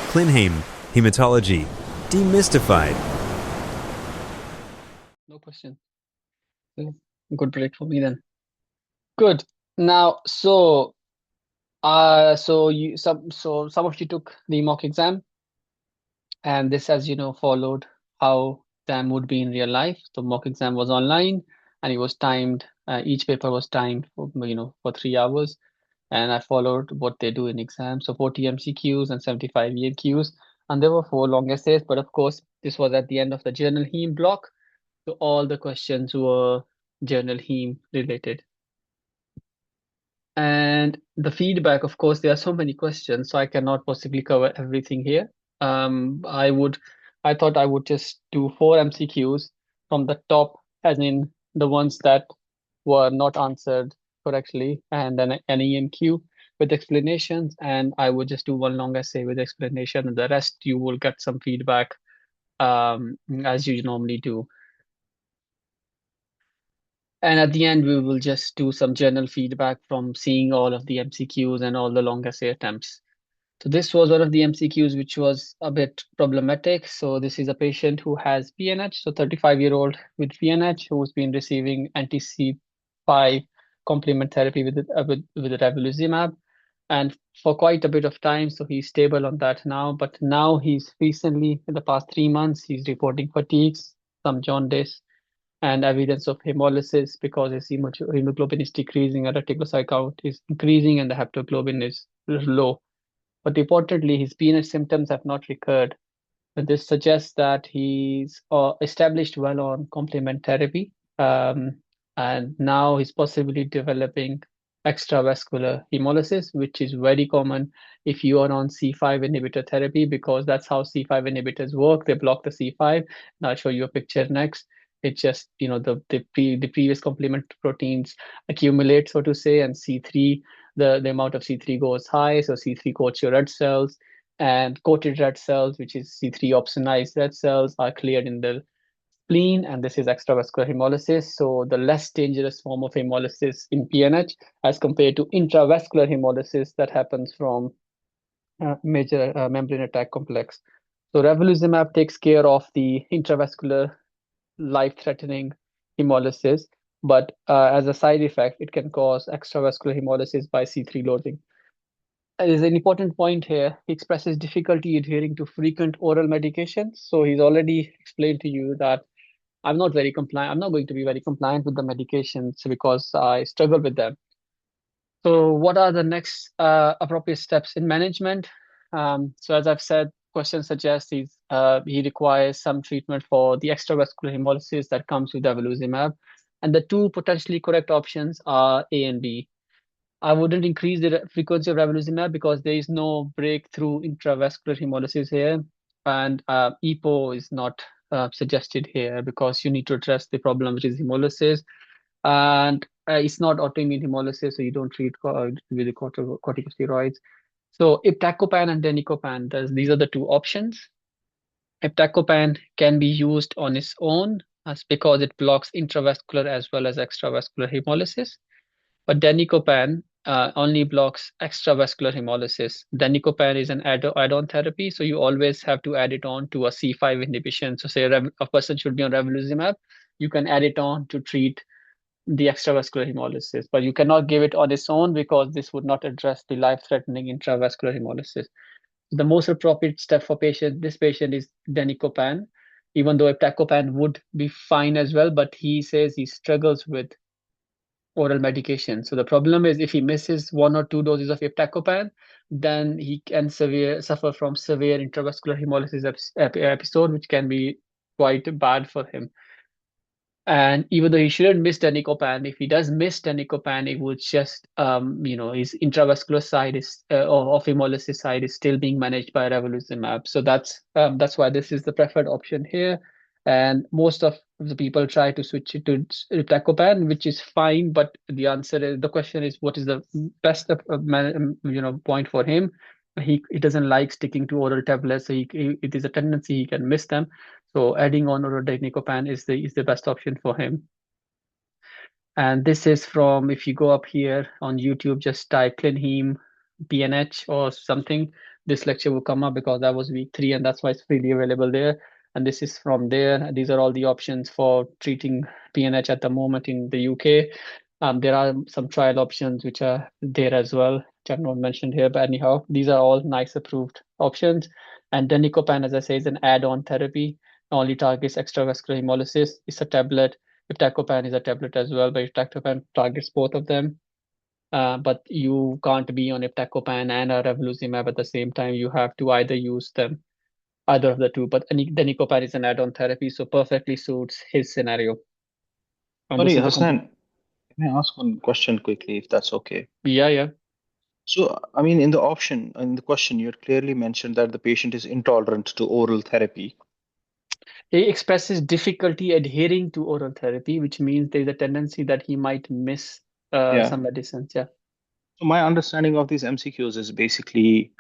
ClinHaem, Hematology, Demystified. No question. Good break for me then. Good. Now, some of you took the mock exam, and this, as you know, followed how exam would be in real life. The mock exam was online, and it was timed. Each paper was timed for for 3 hours, and I followed what they do in exams. So 40 MCQs and 75 EMQs, and there were four long essays. But of course, this was at the end of the journal Haem block, so all the questions were journal Haem related. And the feedback, of course, there are so many questions, so I cannot possibly cover everything here. I thought I would just do four MCQs from the top, as in the ones that were not answered correctly, and then an EMQ with explanations, and I would just do one long essay with explanation, and the rest you will get some feedback as you normally do. And at the end, we will just do some general feedback from seeing all of the MCQs and all the long essay attempts. So this was one of the MCQs which was a bit problematic. So this is a patient who has PNH, so 35-year-old with PNH who's been receiving anti-C5 complement therapy with ravulizumab, and for quite a bit of time. So he's stable on that now. But now he's recently, in the past 3 months, he's reporting fatigues, some jaundice, and evidence of hemolysis because his hemoglobin is decreasing and reticulocyte count is increasing and the haptoglobin is low. But importantly, his PNH symptoms have not recurred. And this suggests that he's established well on complement therapy. And now he's possibly developing extravascular hemolysis, which is very common if you are on C5 inhibitor therapy, because that's how C5 inhibitors work. They block the C5. And I'll show you a picture next. It's just, the previous complement proteins accumulate, so to say, and C3, the amount of C3 goes high. So C3 coats your red cells, and coated red cells, which is C3 opsonized red cells, are cleared in the spleen, and this is extravascular hemolysis. So the less dangerous form of hemolysis in PNH as compared to intravascular hemolysis that happens from major membrane attack complex. So ravulizumab takes care of the intravascular life-threatening hemolysis, but as a side effect, it can cause extravascular hemolysis by C3 loading. There's an important point here. He expresses difficulty adhering to frequent oral medications. So he's already explained to you that I'm not very compliant. I'm not going to be very compliant with the medications because I struggle with them. So what are the next appropriate steps in management? So as I've said, questions suggest he requires some treatment for the extravascular hemolysis that comes with evolizumab. And the two potentially correct options are A and B. I wouldn't increase the frequency of ravulizumab because there is no breakthrough intravascular hemolysis here, and EPO is not suggested here because you need to address the problem, which is hemolysis, and it's not autoimmune hemolysis, so you don't treat with the corticosteroids. So iptacopan and danicopan, these are the two options. Iptacopan can be used on its own as because it blocks intravascular as well as extravascular hemolysis. But danicopan only blocks extravascular hemolysis. Danicopan is an add-on therapy, so you always have to add it on to a C5 inhibition. So say a person should be on ravulizumab, you can add it on to treat the extravascular hemolysis, but you cannot give it on its own because this would not address the life-threatening intravascular hemolysis. The most appropriate step for this patient is danicopan, even though iptacopan would be fine as well, but he says he struggles with oral medication. So the problem is if he misses 1 or 2 doses of iptacopan, then he can suffer from severe intravascular hemolysis episode, which can be quite bad for him. And even though he shouldn't miss danicopan, if he does miss danicopan, it would just, his intravascular side is of hemolysis side is still being managed by ravulizumab. So that's why this is the preferred option here. And most of the people try to switch it to iptacopan, which is fine. But the question is, what is the best point for him? He doesn't like sticking to oral tablets, so it is a tendency he can miss them. So adding on orodaignicopan is the best option for him. And this is from, if you go up here on YouTube, just type ClinHaem PNH or something. this lecture will come up because that was week 3, and that's why it's freely available there. And this is from there. These are all the options for treating PNH at the moment in the UK. There are some trial options which are there as well, which I've not mentioned here, but anyhow, these are all NICE approved options. And danicopan, as I say, is an add-on therapy, only targets extravascular hemolysis. It's a tablet. Iptacopan is a tablet as well, but iptacopan targets both of them. But you can't be on iptacopan and a revolutimab at the same time. You have to either use them, either of the two. But danicopan is an add-on therapy, so perfectly suits his scenario. And this Sorry, is the complete. Hassan, can I ask one question quickly, if that's okay? Yeah, yeah. So, I mean, in the option, in the question, you had clearly mentioned that the patient is intolerant to oral therapy. He expresses difficulty adhering to oral therapy, which means there's a tendency that he might miss Yeah. some medicines. Yeah. So my understanding of these MCQs is basically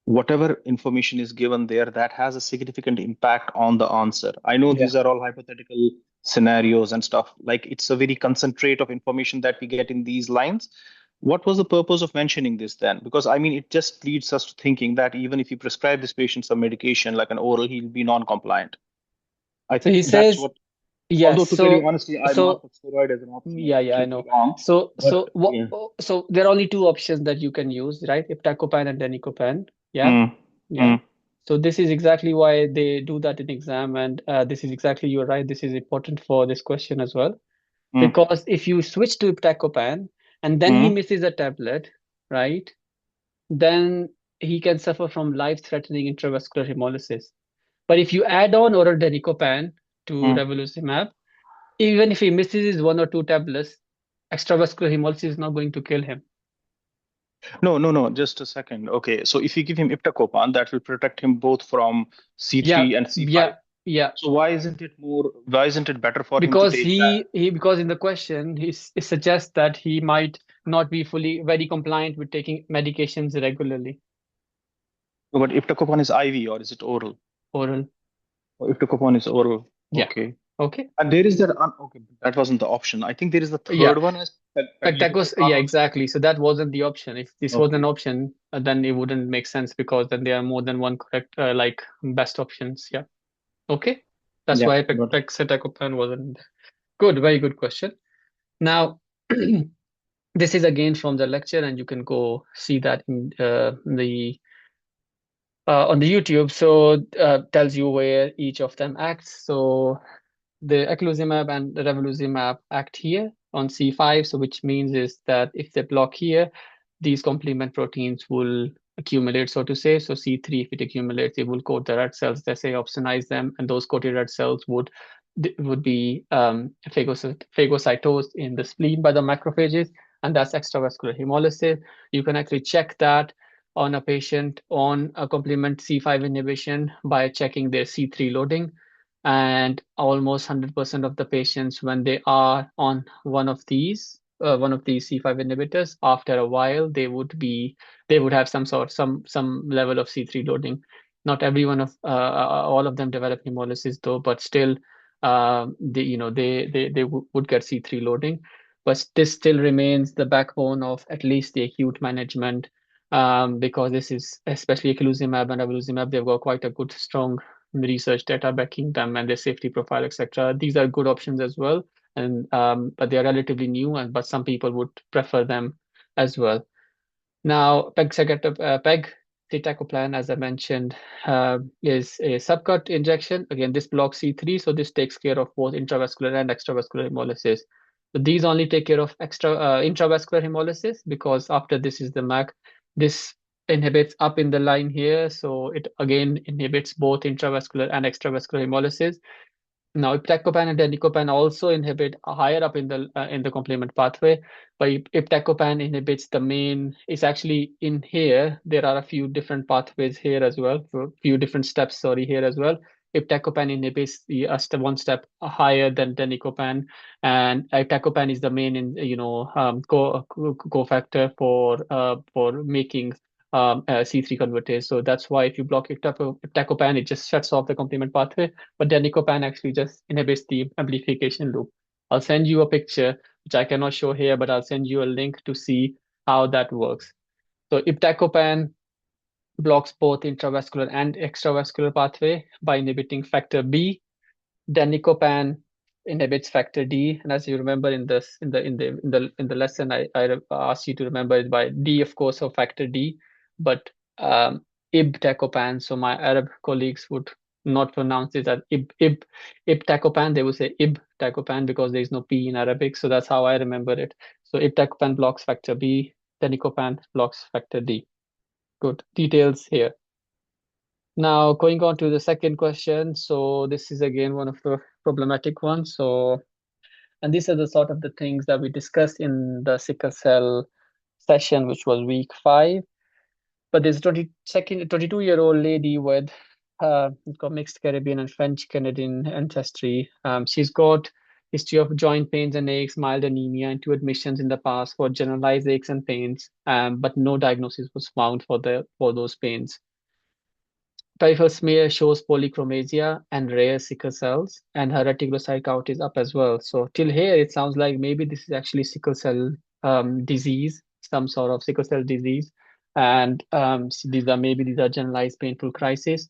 whatever information is given there that has a significant impact on the answer. I know Yeah. these are all hypothetical scenarios and stuff. Like it's a very concentrate of information that we get in these lines. What was the purpose of mentioning this then? Because I mean, it just leads us to thinking that even if you prescribe this patient some medication like an oral, he'll be non-compliant. I So he that's says, what. yes. Although to tell you So, honestly, I so marked steroid as an option. I'm yeah, yeah, I absolutely know. wrong. So, But so what? yeah. So there are only two options that you can use, right? Iptacopan and danicopan. Yeah, Mm, yeah. mm, So this is exactly why they do that in exam, and this is exactly, you're right. This is important for this question as well, mm, because if you switch to iptacopan and then he mm. misses a tablet, right? Then he can suffer from life-threatening intravascular hemolysis. But if you add on oral danicopan to Mm. revolutimab, even if he misses his 1 or 2 tablets, extravascular hemolysis is not going to kill him. No, no, no. Just a second. Okay, so if you give him iptacopan, that will protect him both from Yeah, C3 and C5. yeah, yeah. So why isn't it more? Why isn't it better for him to Because take that? he because in the question it suggests that he might not be fully very compliant with taking medications regularly, But iptacopan is IV or is it oral? oral. Or iptacopan is oral. Yeah. Okay. Okay. And there is that. Okay, that wasn't the option. I think there is the Yeah. third one as Spectacles, pegloticase yeah, also. exactly. So that wasn't the option. If this was an Okay. option, then it wouldn't make sense because then there are more than one correct, like best options. Yeah. Okay. That's Yeah, why got it. pegcetacoplan wasn't good. Very good question. Now, this is again from the lecture, and you can go see that in the on the YouTube. So tells you where each of them acts. So the eculizumab and the revolutimab act here on C5. So which means is that if they block here, these complement proteins will accumulate, so to say. So C3, if it accumulates, it will coat the red cells. They say opsonize them, and those coated red cells would be phagocytosed in the spleen by the macrophages, and that's extravascular hemolysis. You can actually check that on a patient on a complement C5 inhibition by checking their C3 loading. And almost 100% of the patients, when they are on one of these C5 inhibitors, after a while they would have some level of C3 loading. Not every one of all of them develop hemolysis though, but still they would get C3 loading. But this still remains the backbone of at least the acute management, because this is especially eculizumab and abelazimab, they've got quite a good strong research data backing them and their safety profile, etc. These are good options as well, and but they are relatively new, and but some people would prefer them as well. Now, pegcetacoplan, as I mentioned, is a subcut injection. Again, this blocks C3, so this takes care of both intravascular and extravascular hemolysis. So these only take care of intravascular hemolysis because after this is the MAC. This inhibits up in the line here, so it again inhibits both intravascular and extravascular hemolysis. Now, iptacopan and danicopan also inhibit higher up in the complement pathway, but iptacopan inhibits the main. It's actually in here. There are a few different pathways here as well, a few different steps. Sorry, here as well. Iptacopan inhibits the one step higher than danicopan, and iptacopan is the main cofactor for making C3 convertase. So that's why if you block iptacopan, it just shuts off the complement pathway, but danicopan actually just inhibits the amplification loop. I'll send you a picture, which I cannot show here, but I'll send you a link to see how that works. So iptacopan blocks both intravascular and extravascular pathway by inhibiting factor B. Danicopan inhibits factor D, and as you remember in this in the lesson, I asked you to remember it by D, of course, of factor D, but ibtacopan. So my Arab colleagues would not pronounce it as ibtacopan. They would say ibtacopan because there is no P in Arabic. So that's how I remember it. So ibtacopan blocks factor B. Danicopan blocks factor D. Good details here. Now, going on to the second question. So this is again one of the problematic ones. So, and these are the sort of the things that we discussed in the sickle cell session, which was week 5. But there's a 22-year-old lady with got mixed Caribbean and French Canadian ancestry. She's got history of joint pains and aches, mild anemia, and 2 admissions in the past for generalized aches and pains, but no diagnosis was found for those pains. Peripheral smear shows polychromasia and rare sickle cells, and her reticulocyte count is up as well. So till here, it sounds like maybe this is actually sickle cell disease, some sort of sickle cell disease, and these are generalized painful crises.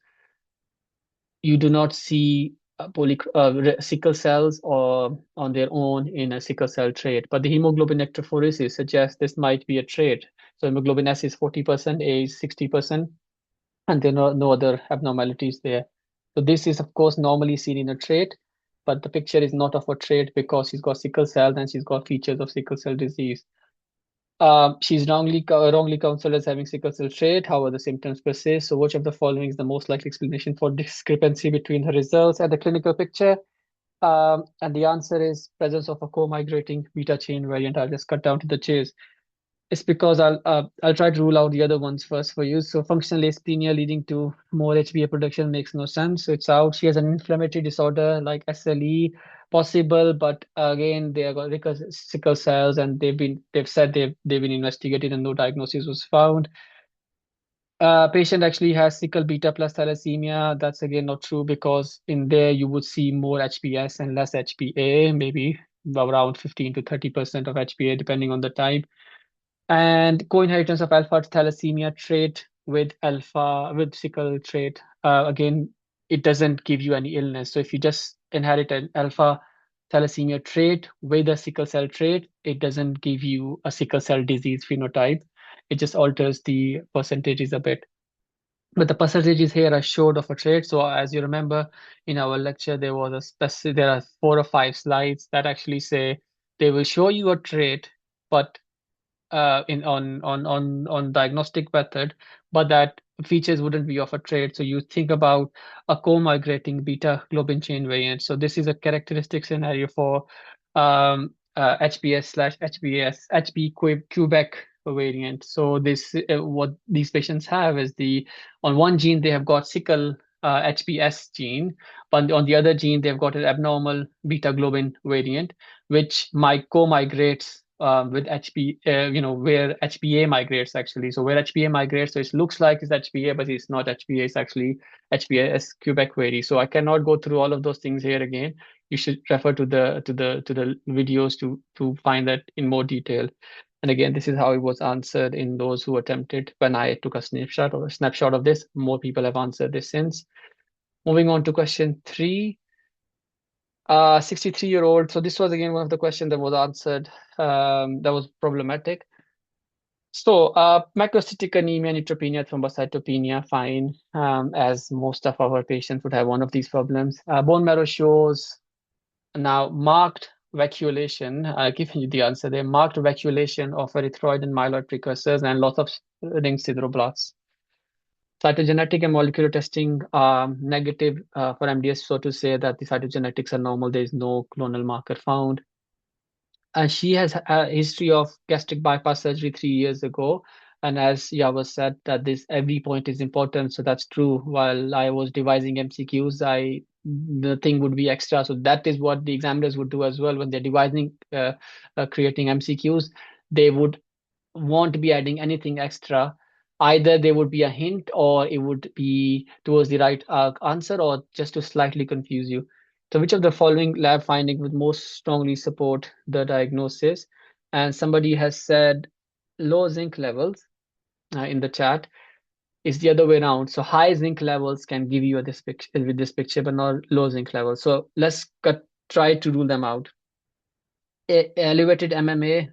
You do not see sickle cells or on their own in a sickle cell trait, but the hemoglobin electrophoresis suggests this might be a trait. So hemoglobin S is 40%, A is 60%, and there are no other abnormalities there. So this is, of course, normally seen in a trait, but the picture is not of a trait because she's got sickle cell and she's got features of sickle cell disease. She's wrongly counseled as having sickle cell trait. However, the symptoms persist. So which of the following is the most likely explanation for discrepancy between her results and the clinical picture? And the answer is presence of a co-migrating beta chain variant. I'll just cut down to the chase. It's because I'll try to rule out the other ones first for you. So functional asthenia leading to more HbA production makes no sense. So it's out. She has an inflammatory disorder like SLE, possible, but again they have got sickle cells, and they've said they've been investigated and no diagnosis was found. Patient actually has sickle beta plus thalassemia. That's again not true because in there you would see more HbS and less HbA, maybe around 15 to 30% of HbA depending on the type. And co-inheritance of alpha thalassemia trait with sickle trait. Again, it doesn't give you any illness. So if you just inherit an alpha thalassemia trait with a sickle cell trait, it doesn't give you a sickle cell disease phenotype. It just alters the percentages a bit. But the percentages here are showed of a trait. So as you remember in our lecture, there are 4 or 5 slides that actually say they will show you a trait, but on diagnostic method, but that features wouldn't be of a trait. So you think about a co-migrating beta globin chain variant. So this is a characteristic scenario for HBS/HBAS Quebec variant. So this what these patients have is on one gene they have got sickle HBS gene, but on the other gene they've got an abnormal beta globin variant, which co-migrates with where HBA migrates actually. So where HBA migrates, so it looks like it's HBA, but it's not HBA. It's actually HBAS Quebec variant. So I cannot go through all of those things here again. You should refer to the videos to find that in more detail. And again, this is how it was answered in those who attempted when I took a snapshot of this. More people have answered this since. Moving on to question 3. 63-year-old. So this was again one of the questions that was answered that was problematic. So macrocytic anemia, neutropenia, thrombocytopenia, fine, as most of our patients would have one of these problems. Bone marrow shows now marked vacuolation. I've given you the answer there. Marked vacuolation of erythroid and myeloid precursors and lots of ring sideroblasts. Cytogenetic and molecular testing are negative for MDS, so to say that the cytogenetics are normal. There is no clonal marker found. And she has a history of gastric bypass surgery 3 years ago. And as Yava said, that this every point is important. So that's true. While I was devising MCQs, the thing would be extra. So that is what the examiners would do as well when they're devising, creating MCQs. They would won't be adding anything extra. Either there would be a hint or it would be towards the right answer or just to slightly confuse you. So which of the following lab findings would most strongly support the diagnosis? And somebody has said low zinc levels in the chat. It's the other way around. So high zinc levels can give you this picture with this picture, but not low zinc levels. So let's try to rule them out. Elevated MMA,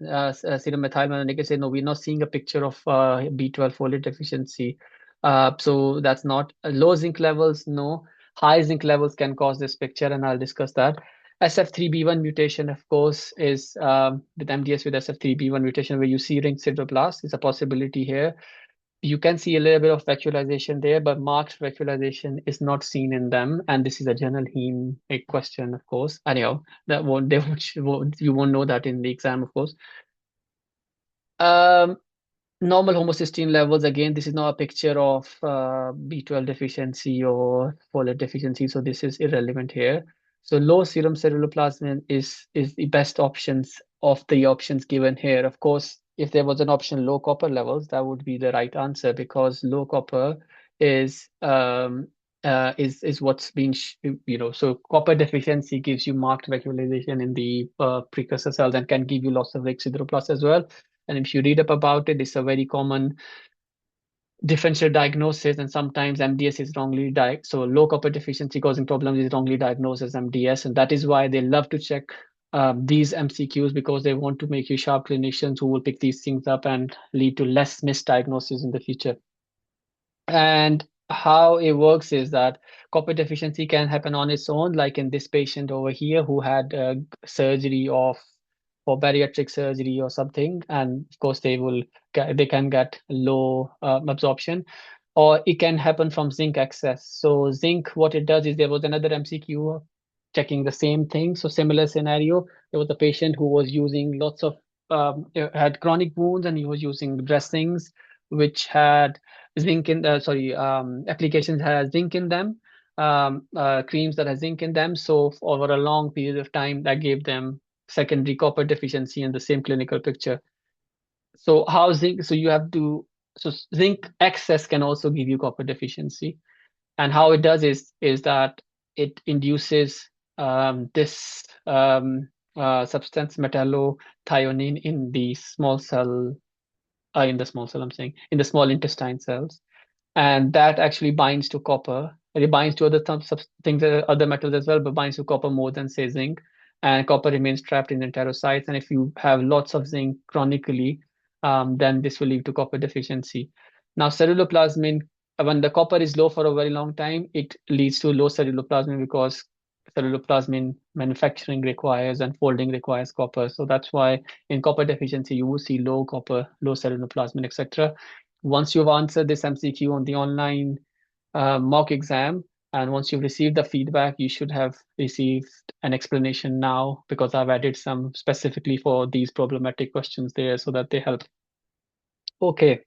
serum methylmalonic acid. No, we're not seeing a picture of B12 folate deficiency. So that's not low zinc levels. No, high zinc levels can cause this picture, and I'll discuss that. SF3B1 mutation, of course, is with MDS with SF3B1 mutation where you see ring sideroblast. It's a possibility here. You can see a little bit of vacuolization there, but marked vacuolization is not seen in them. And this is a general heme question, of course. Anyhow, that won't they won't you won't know that in the exam, of course. Um, Normal homocysteine levels, again, this is not a picture of B12 deficiency or folate deficiency, so this is irrelevant here. So low serum ceruloplasmin is the best options of the options given here. Of course, if there was an option low copper levels, that would be the right answer because low copper is what's being so copper deficiency gives you marked vacuolization in the precursor cells and can give you loss of Ray's sideroblast as well. And if you read up about it, it's a very common differential diagnosis, and sometimes MDS is wrongly diagnosed. So low copper deficiency causing problems is wrongly diagnosed as MDS, and that is why they love to check these MCQs because they want to make you sharp clinicians who will pick these things up and lead to less misdiagnosis in the future. And how it works is that copper deficiency can happen on its own, like in this patient over here who had surgery of for bariatric surgery or something, and of course they can get low absorption, or it can happen from zinc excess. So zinc, what it does is there was another MCQ checking the same thing. So similar scenario, there was a patient who was using lots of had chronic wounds and he was using dressings which had zinc in applications has zinc in them, creams that have zinc in them. So over a long period of time, that gave them secondary copper deficiency in the same clinical picture. So how zinc? So you have to. So zinc excess can also give you copper deficiency, and how it does is that it induces this substance metallothionein in the small cell. In the small cell, I'm saying in the small intestine cells, and that actually binds to copper. And it binds to other things, other metals as well, but binds to copper more than say zinc. And copper remains trapped in enterocytes. And if you have lots of zinc chronically, then this will lead to copper deficiency. Now, ceruloplasmin, when the copper is low for a very long time, it leads to low ceruloplasmin because ceruloplasmin manufacturing requires and folding requires copper. So that's why in copper deficiency, you will see low copper, low ceruloplasmin, etc. Once you've answered this MCQ on the online mock exam, and once you've received the feedback, you should have received an explanation now because I've added some specifically for these problematic questions there so that they help. Okay.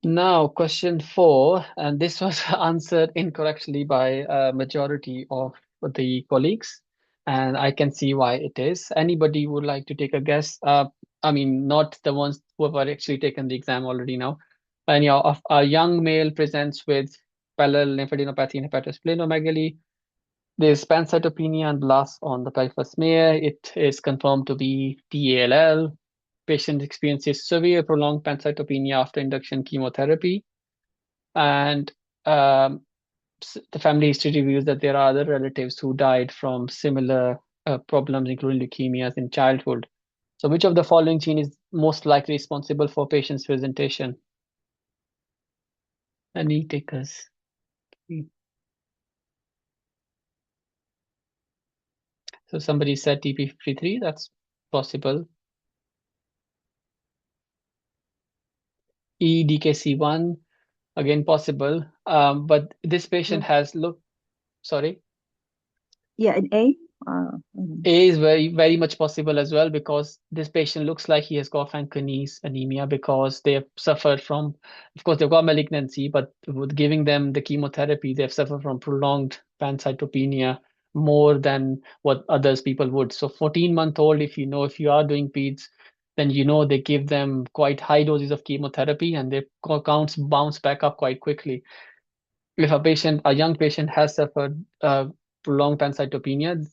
Now, question 4, and this was answered incorrectly by a majority of the colleagues, and I can see why it is. Anybody would like to take a guess? I mean, not the ones who have actually taken the exam already now. And a young male presents with parallel lymphadenopathy and hepatosplenomegaly. There's pancytopenia and blasts on the peripheral smear. It is confirmed to be PALL. Patient experiences severe prolonged pancytopenia after induction chemotherapy. And the family history reveals that there are other relatives who died from similar problems, including leukemias in childhood. So which of the following gene is most likely responsible for patient's presentation? Any takers? So somebody said TP53, that's possible. EDKC1, again possible. But this patient has sorry. Yeah, an A. A is very much possible as well because this patient looks like he has got Fanconi's anemia because they have suffered from, of course, they've got malignancy, but with giving them the chemotherapy, they've suffered from prolonged pancytopenia more than what others people would. So 14-month-old, if you are doing peds, then they give them quite high doses of chemotherapy and their counts bounce back up quite quickly. If a young patient has suffered prolonged pancytopenia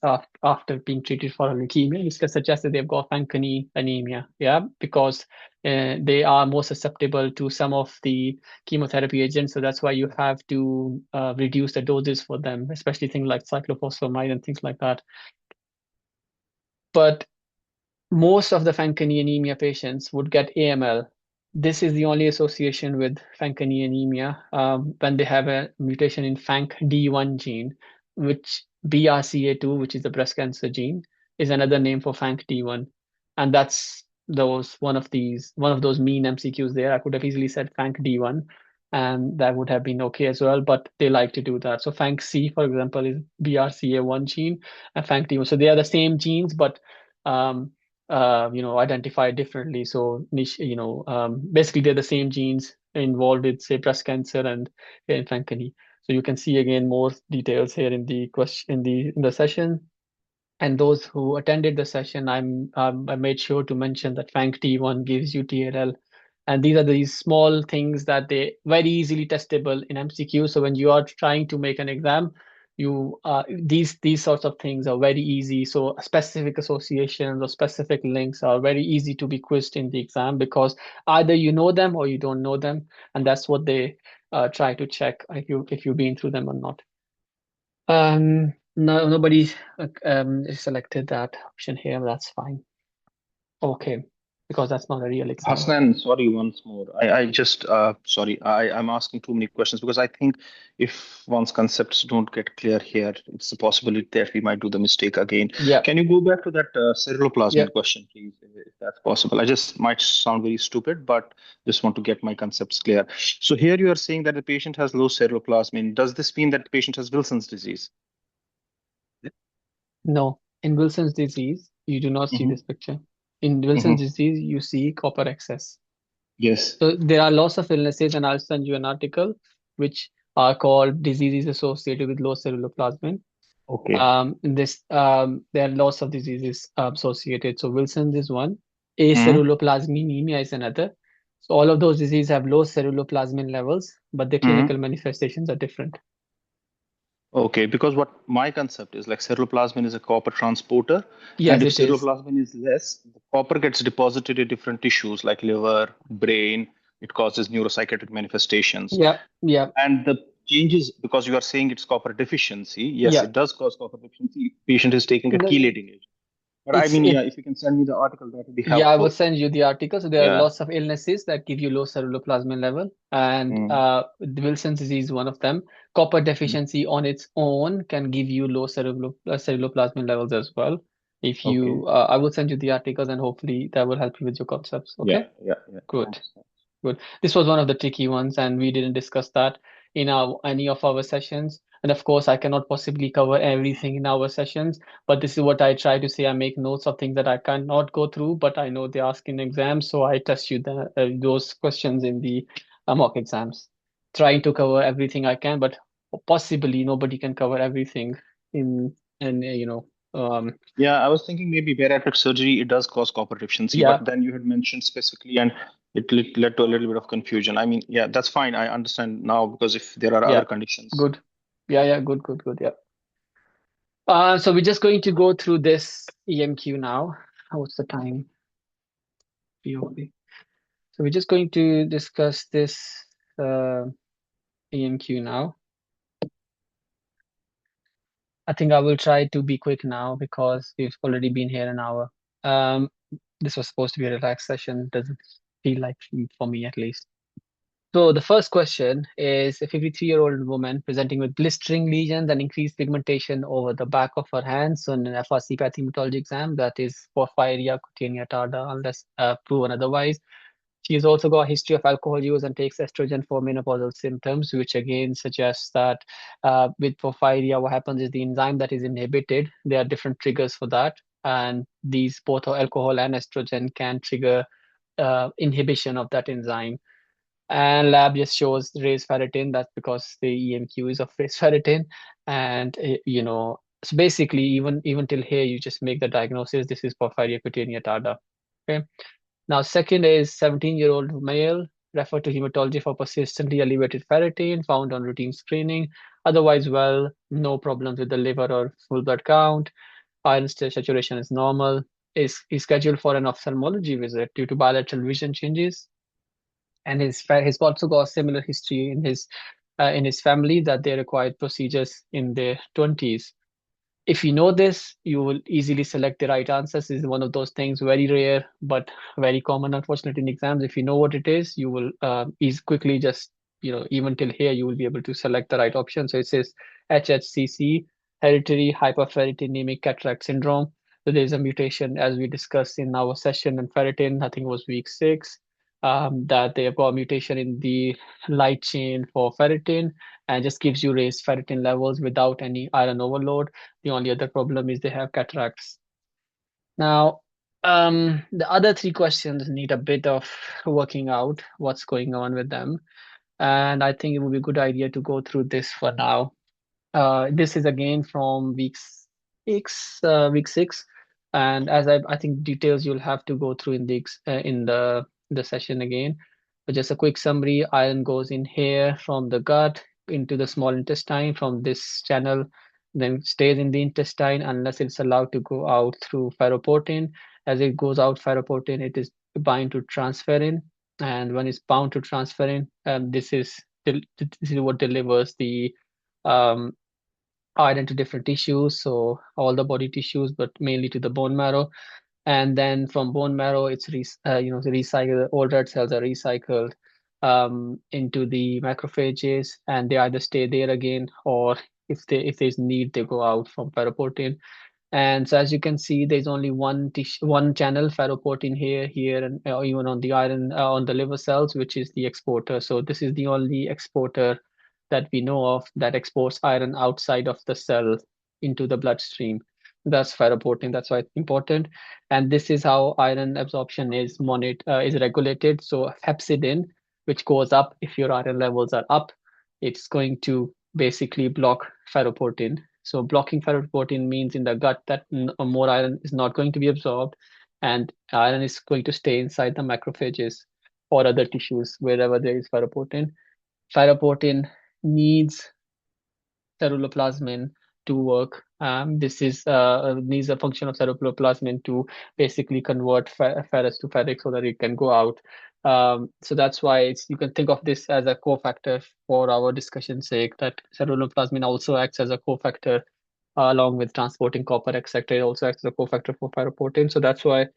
after being treated for leukemia, which can suggest that they've got Fanconi anemia. Yeah, because they are more susceptible to some of the chemotherapy agents. So that's why you have to reduce the doses for them, especially things like cyclophosphamide and things like that. But most of the Fanconi anemia patients would get AML. This is the only association with Fanconi anemia when they have a mutation in FANCD1 gene, which BRCA2, which is the breast cancer gene, is another name for FANCD1. And that's one of those mean MCQs there. I could have easily said FANCD1, and that would have been okay as well, but they like to do that. So FANCC, for example, is BRCA1 gene, and FANCD1. So they are the same genes, but identified differently. So basically they're the same genes involved with, say, breast cancer and Fanconi. So you can see again more details here in the question in the session. And those who attended the session, I made sure to mention that FANCD1 gives you TLL. And these are these small things that they very easily testable in MCQ. So when you are trying to make an exam, these sorts of things are very easy. So specific associations or specific links are very easy to be quizzed in the exam, because either you know them or you don't know them, and that's what they try to check if you've been through them or not. No, nobody selected that option here. That's fine. Okay, because that's not a real exam. Hasnan, sorry, once more. I just, sorry, I'm asking too many questions because I think if one's concepts don't get clear here, it's a possibility that we might do the mistake again. Yeah. Can you go back to that ceruloplasmin Yeah. question, please, if that's possible? I just might sound very stupid, but just want to get my concepts clear. So here you are saying that the patient has low ceruloplasmin. Does this mean that the patient has Wilson's disease? No, in Wilson's disease, you do not see this picture. In Wilson's disease, you see copper excess. Yes. So there are lots of illnesses, and I'll send you an article which are called diseases associated with low ceruloplasmin. Okay. There are lots of diseases associated. So Wilson's is one. Aceruloplasminemia is another. So all of those diseases have low ceruloplasmin levels, but the clinical manifestations are different. Okay, because what my concept is, like, ceruloplasmin is a copper transporter, Yes, and if it is. ceruloplasmin is less, the copper gets deposited in different tissues like liver, brain. It causes neuropsychiatric manifestations. Yeah, yeah. And the changes, because you are saying it's copper deficiency, yes, Yeah. it does cause copper deficiency if patient is taking a No, chelating agent. But I mean, if you can send me the article, that would be helpful. Yeah, I will send you the article. So there are Yeah. lots of illnesses that give you low ceruloplasmin level, and Wilson's disease is one of them. Copper deficiency on its own can give you low ceruloplasmin levels as well. If you, I will send you the articles, and hopefully that will help you with your concepts. Okay. Yeah. Good. Thanks. Good. This was one of the tricky ones, and we didn't discuss that in any of our sessions. And of course, I cannot possibly cover everything in our sessions, but this is what I try to say. I make notes of things that I cannot go through, but I know they ask in exams, so I test you those questions in the mock exams. Trying to cover everything I can, but possibly nobody can cover everything Yeah, I was thinking maybe bariatric surgery, it does cause copper deficiency, Yeah. but then you had mentioned specifically, and it led to a little bit of confusion. I mean, yeah, that's fine. I understand now, because if there are Yeah. other conditions. Good. Yeah. Good. Yeah. So we're just going to go through this EMQ now. What's the time? POV. So we're just going to discuss this EMQ now. I think I will try to be quick now because we've already been here an hour. This was supposed to be a relaxed session. Doesn't feel like, for me at least. So the first question is a 53-year-old woman presenting with blistering lesions and increased pigmentation over the back of her hands on an FRC pathometology exam, that is porphyria cutaneous tarda, unless proven otherwise. She has also got a history of alcohol use and takes estrogen for menopausal symptoms, which again suggests that with porphyria, what happens is the enzyme that is inhibited, there are different triggers for that. And these both alcohol and estrogen can trigger inhibition of that enzyme. And lab just shows raised ferritin. That's because the EMQ is of raised ferritin. And, so basically, even till here, you just make the diagnosis. This is porphyria cutaneous tarda. Okay. Now, second is 17-year-old male referred to hematology for persistently elevated ferritin found on routine screening. Otherwise, well, no problems with the liver or full blood count. Iron saturation is normal. Is scheduled for an ophthalmology visit due to bilateral vision changes, and he's also got a similar history in his family that they required procedures in their 20s. If you know this, you will easily select the right answers. This is one of those things, very rare but very common, unfortunately, in exams. If you know what it is, you will quickly just, even till here, you will be able to select the right option. So it says HHCC, hereditary hyperferritinemic cataract syndrome. So there's a mutation, as we discussed in our session on ferritin, I think it was week 6, that they have got a mutation in the light chain for ferritin and just gives you raised ferritin levels without any iron overload. The only other problem is they have cataracts. Now, the other 3 questions need a bit of working out what's going on with them. And I think it would be a good idea to go through this for now. This is again from week 6. And as I think details you'll have to go through in the session again. But just a quick summary, iron goes in here from the gut into the small intestine from this channel, then stays in the intestine unless it's allowed to go out through ferroportin. As it goes out ferroportin, it is bound to transferrin, and when it's bound to transferrin, this is what delivers the um, iron to different tissues, so all the body tissues, but mainly to the bone marrow. And then from bone marrow, it's recycled. All red cells are recycled into the macrophages, and they either stay there again, or if there's need, they go out from ferroportin. And so as you can see, there's only one channel ferroportin here, and even on the iron on the liver cells, which is the exporter. So this is the only exporter that we know of that exports iron outside of the cell into the bloodstream. That's ferroportin. That's why it's important. And this is how iron absorption is regulated. So hepcidin, which goes up if your iron levels are up, it's going to basically block ferroportin. So blocking ferroportin means in the gut that more iron is not going to be absorbed, and iron is going to stay inside the macrophages or other tissues wherever there is ferroportin. Ferroportin needs ceruloplasmin to work. This needs a function of ceruloplasmin to basically convert ferrous to ferric so that it can go out. So that's why you can think of this as a cofactor for our discussion's sake, that ceruloplasmin also acts as a cofactor along with transporting copper, etc. It also acts as a cofactor for ferroportin. So that's why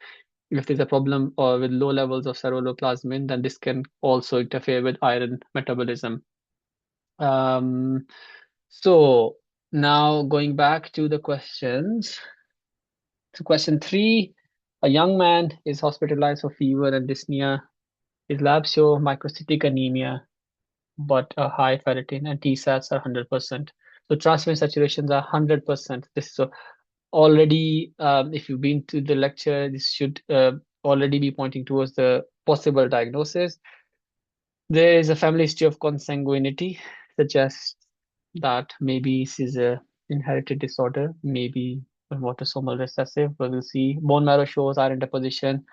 if there's a problem with low levels of ceruloplasmin, then this can also interfere with iron metabolism. So now going back to the questions. So question 3, a young man is hospitalized for fever and dyspnea. His labs show microcytic anemia, but a high ferritin and T-sats are 100%. So transferrin saturations are 100%. This is already, if you've been to the lecture, this should already be pointing towards the possible diagnosis. There is a family history of consanguinity, suggests that maybe this is a inherited disorder, maybe autosomal recessive, but we'll see. Bone marrow shows iron deposition.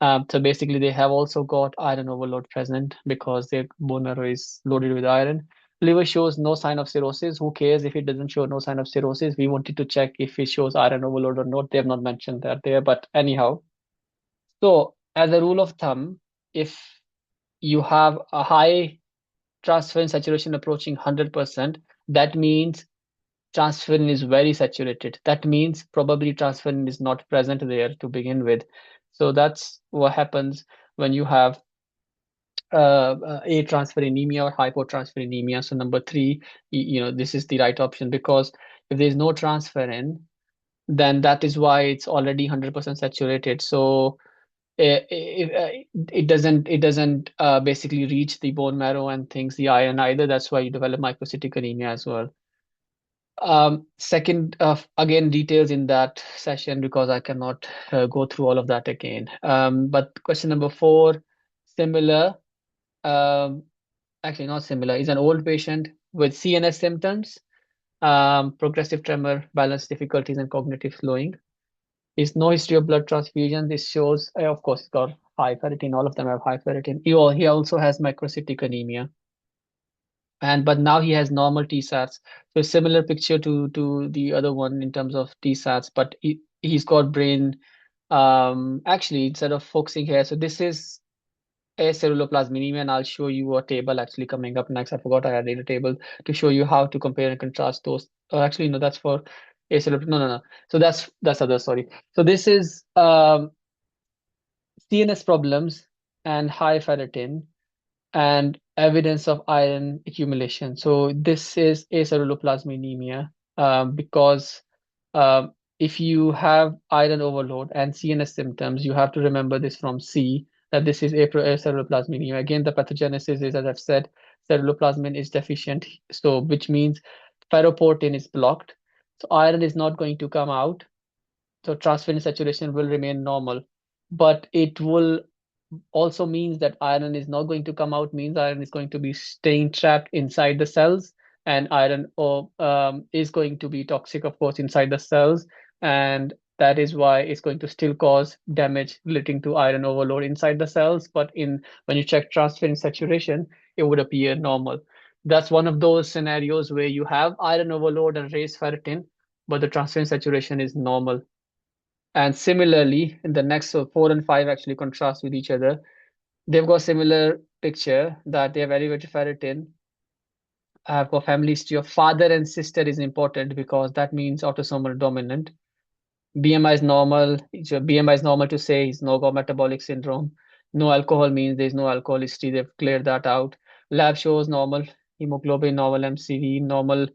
So basically, they have also got iron overload present because their bone marrow is loaded with iron. Liver shows no sign of cirrhosis. Who cares if it doesn't show no sign of cirrhosis? We wanted to check if it shows iron overload or not. They have not mentioned that there, but anyhow. So as a rule of thumb, if you have a high transferrin saturation approaching 100%, that means transferrin is very saturated. That means probably transferrin is not present there to begin with. So that's what happens when you have atransferinemia or hypotransferinemia. So number 3, this is the right option, because if there's no transferrin, then that is why it's already 100% saturated. So it doesn't basically reach the bone marrow and things, the iron either. That's why you develop microcytic anemia as well. Second, again, details in that session because I cannot go through all of that again. But question number 4, similar, actually not similar, is an old patient with CNS symptoms, progressive tremor, balance difficulties, and cognitive slowing. Is no history of blood transfusion. This shows, of course, it's got high ferritin. All of them have high ferritin. He also has microcytic anemia. but now he has normal T-SATs. So a similar picture to the other one in terms of T-SATs, but he's got brain. Actually, instead of focusing here, so this is aceruloplasminemia, and I'll show you a table actually coming up next. I forgot I added a table to show you how to compare and contrast those. Actually, no, that's for acerulop. No. So that's other. Sorry. So this is CNS problems and high ferritin and evidence of iron accumulation. So this is aceruloplasminemia because if you have iron overload and CNS symptoms, you have to remember this from C, that this is aceruloplasminemia. Again, the pathogenesis is, as I've said, ceruloplasmin is deficient, so which means ferroportin is blocked. So iron is not going to come out. So transferrin saturation will remain normal, but it will also means that iron is not going to come out, means iron is going to be staying trapped inside the cells, and iron is going to be toxic, of course, inside the cells, and that is why it's going to still cause damage relating to iron overload inside the cells. But when you check transferrin saturation, it would appear normal. That's one of those scenarios where you have iron overload and raised ferritin, but the transferrin saturation is normal. And similarly, in the next, so 4 and 5 actually contrast with each other. They've got similar picture that they have elevated ferritin. Have got family history of father and sister is important because that means autosomal dominant. BMI is normal. So BMI is normal to say he's no got metabolic syndrome. No alcohol means there's no alcohol history. They've cleared that out. Lab shows normal hemoglobin, normal MCV, normal,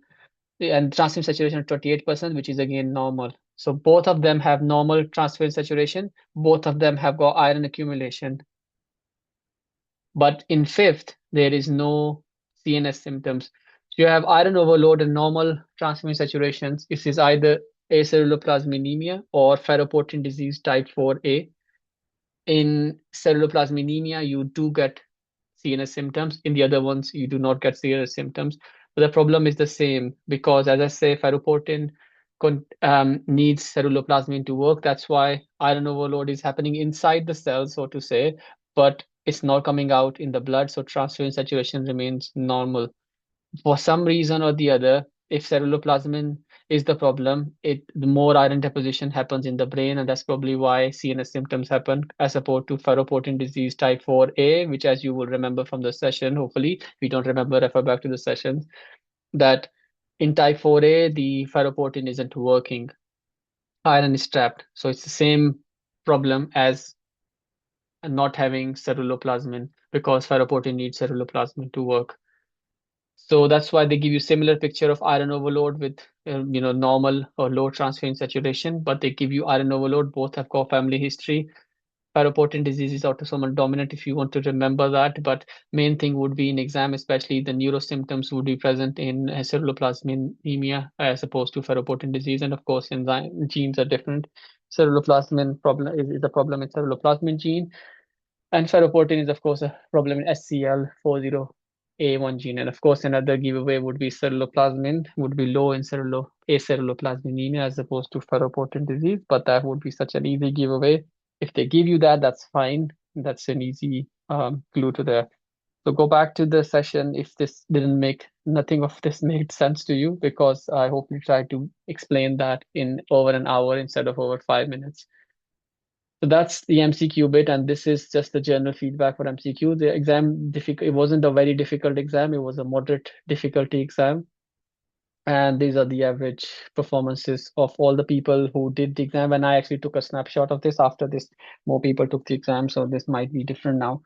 and transferrin saturation 28%, which is again normal. So both of them have normal transferrin saturation. Both of them have got iron accumulation. But in fifth, there is no CNS symptoms. So you have iron overload and normal transferrin saturations. This is either aceruloplasminemia or ferroportin disease type 4A. In ceruloplasminemia, you do get CNS symptoms. In the other ones, you do not get CNS symptoms. But the problem is the same because, as I say, ferroportin needs ceruloplasmin to work. That's why iron overload is happening inside the cell, so to say, but it's not coming out in the blood. So transferrin saturation remains normal. For some reason or the other, if ceruloplasmin is the problem, the more iron deposition happens in the brain, and that's probably why CNS symptoms happen, as opposed to ferroportin disease type 4A, which, as you will remember from the session, hopefully, if you don't remember, refer back to the sessions, that in type 4A, the ferroportin isn't working. Iron is trapped. So it's the same problem as not having ceruloplasmin because ferroportin needs ceruloplasmin to work. So that's why they give you similar picture of iron overload with normal or low transferrin saturation, but they give you iron overload. Both have core family history. Paraportin disease is autosomal dominant if you want to remember that, but main thing would be in exam, especially the neurosymptoms would be present in ceruloplasminemia as opposed to ferroportin disease, and of course enzyme genes are different. Ceruloplasmin problem is a problem in ceruloplasmin gene, and ferroportin is, of course, a problem in SCL40A1 gene. And of course, another giveaway would be ceruloplasmin would be low in aceruloplasminemia as opposed to ferroportin disease. But that would be such an easy giveaway. If they give you that, that's fine. That's an easy clue to there. So go back to the session if this didn't make, nothing of this made sense to you, because I hope you try to explain that in over an hour instead of over 5 minutes. So that's the MCQ bit, and this is just the general feedback for MCQ. The exam it wasn't a very difficult exam, it was a moderate difficulty exam. And these are the average performances of all the people who did the exam. And I actually took a snapshot of this after this, more people took the exam, so this might be different now.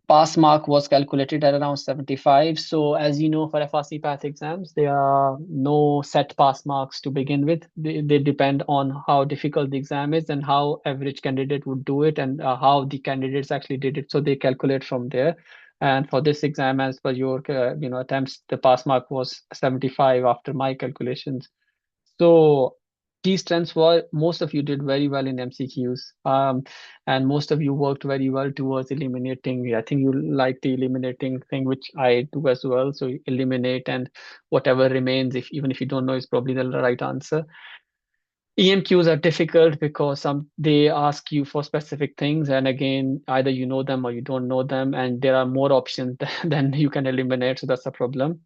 Pass mark was calculated at around 75. So as you know, for FRC Path exams, there are no set pass marks to begin with. They depend on how difficult the exam is and how average candidate would do it, and how the candidates actually did it. So they calculate from there. And for this exam, as per your attempts, the pass mark was 75 after my calculations. So key strengths were most of you did very well in MCQs, and most of you worked very well towards eliminating. I think you like the eliminating thing, which I do as well. So you eliminate, and whatever remains, even if you don't know, is probably the right answer. EMQs are difficult because they ask you for specific things, and again, either you know them or you don't know them, and there are more options than you can eliminate, so that's a problem.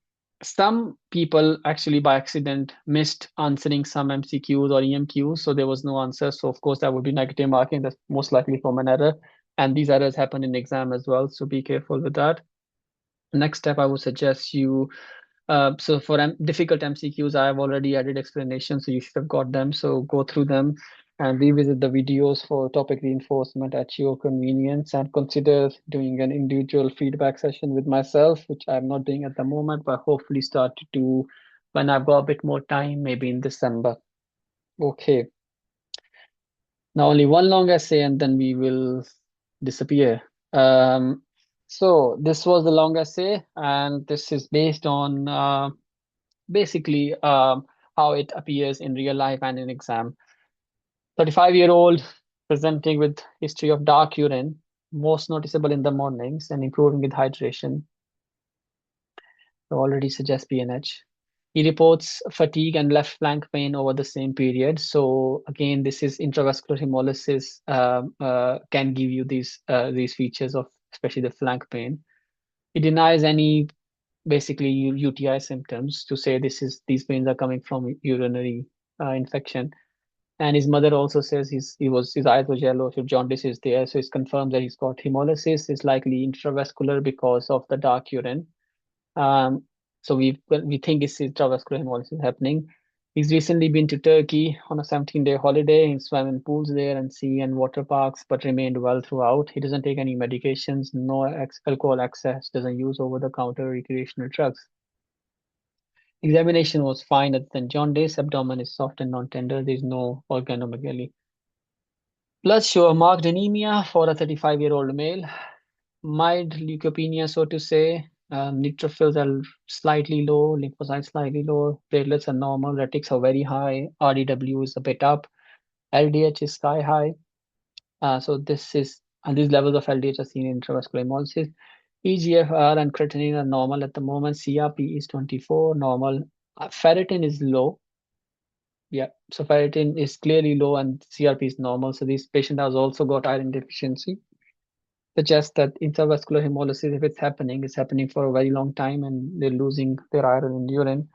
Some people actually by accident missed answering some MCQs or EMQs, so there was no answer. So of course that would be negative marking. That's most likely from an error, and these errors happen in exam as well, so be careful with that. Next step, I would suggest you so for difficult MCQs, I have already added explanations, so you should have got them. So go through them and revisit the videos for topic reinforcement at your convenience, and consider doing an individual feedback session with myself, which I'm not doing at the moment, but hopefully start to do when I've got a bit more time, maybe in December. Okay. Now only one long essay and then we will disappear. So this was the long essay, and this is based on basically how it appears in real life and in exam. 35-year-old presenting with history of dark urine, most noticeable in the mornings and improving with hydration. So already suggests PNH. He reports fatigue and left flank pain over the same period. So again, this is intravascular hemolysis can give you these features of especially the flank pain. He denies any basically UTI symptoms to say these pains are coming from urinary infection. And his mother also says his eyes were yellow, so jaundice is there. So it's confirmed that he's got hemolysis. It's likely intravascular because of the dark urine. Um, so we think it's intravascular hemolysis happening. He's recently been to Turkey on a 17-day holiday. He swam in pools there and sea and water parks, but remained well throughout. He doesn't take any medications, no alcohol access, doesn't use over-the-counter recreational drugs. Examination was fine other than jaundice. Abdomen is soft and non-tender. There's no organomegaly. Bloods show a marked anemia for a 35-year-old male. Mild leukopenia, so to say. Neutrophils are slightly low, lymphocytes slightly low, platelets are normal, retics are very high, RDW is a bit up, LDH is sky high. So these levels of LDH are seen in intravascular hemolysis. EGFR and creatinine are normal at the moment. CRP is 24, normal. Ferritin is low. Yeah, so ferritin is clearly low and CRP is normal. So this patient has also got iron deficiency. Suggests that intravascular hemolysis, if it's happening for a very long time and they're losing their iron in urine.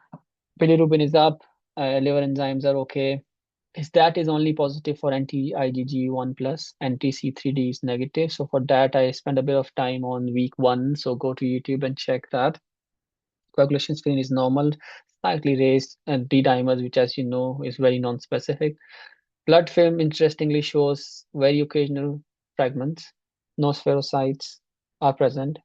Bilirubin is up, liver enzymes are okay. His stat is only positive for anti-IgG1 plus, anti-C3d is negative. So for that, I spent a bit of time on week 1. So go to YouTube and check that. Coagulation screen is normal, slightly raised, and D-dimers, which as you know is very non-specific. Blood film interestingly shows very occasional fragments. No spherocytes are present.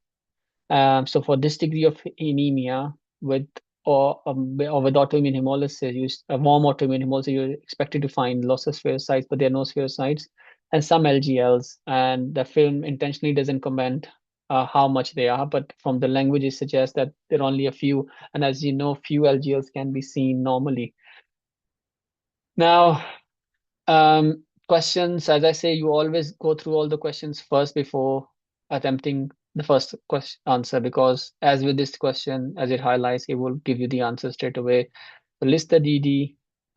So for this degree of anemia with or with autoimmune hemolysis, a warm autoimmune hemolysis, you're expected to find loss of spherocytes, but there are no spherocytes and some LGLs. And the film intentionally doesn't comment how much they are, but from the language it suggests that there are only a few. And as you know, few LGLs can be seen normally. Now, questions, as I say, you always go through all the questions first before attempting the first question answer, because as with this question, as it highlights, it will give you the answer straight away. So list the DD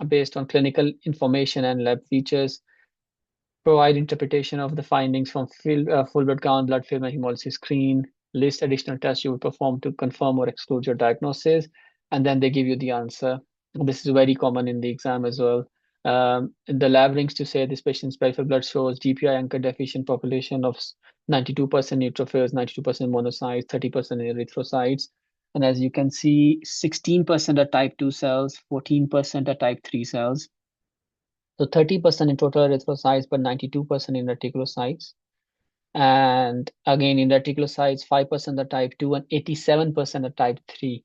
based on clinical information and lab features. Provide interpretation of the findings from full blood count, blood film, and hemolysis screen. List additional tests you would perform to confirm or exclude your diagnosis, and then they give you the answer. This is very common in the exam as well. The lab links to say this patient's peripheral blood shows GPI anchor deficient population of 92% neutrophils, 92% monocytes, 30% erythrocytes. And as you can see, 16% are type 2 cells, 14% are type 3 cells. So 30% in total erythrocytes, but 92% in reticulocytes. And again, in reticulocytes, 5% are type 2 and 87% are type 3.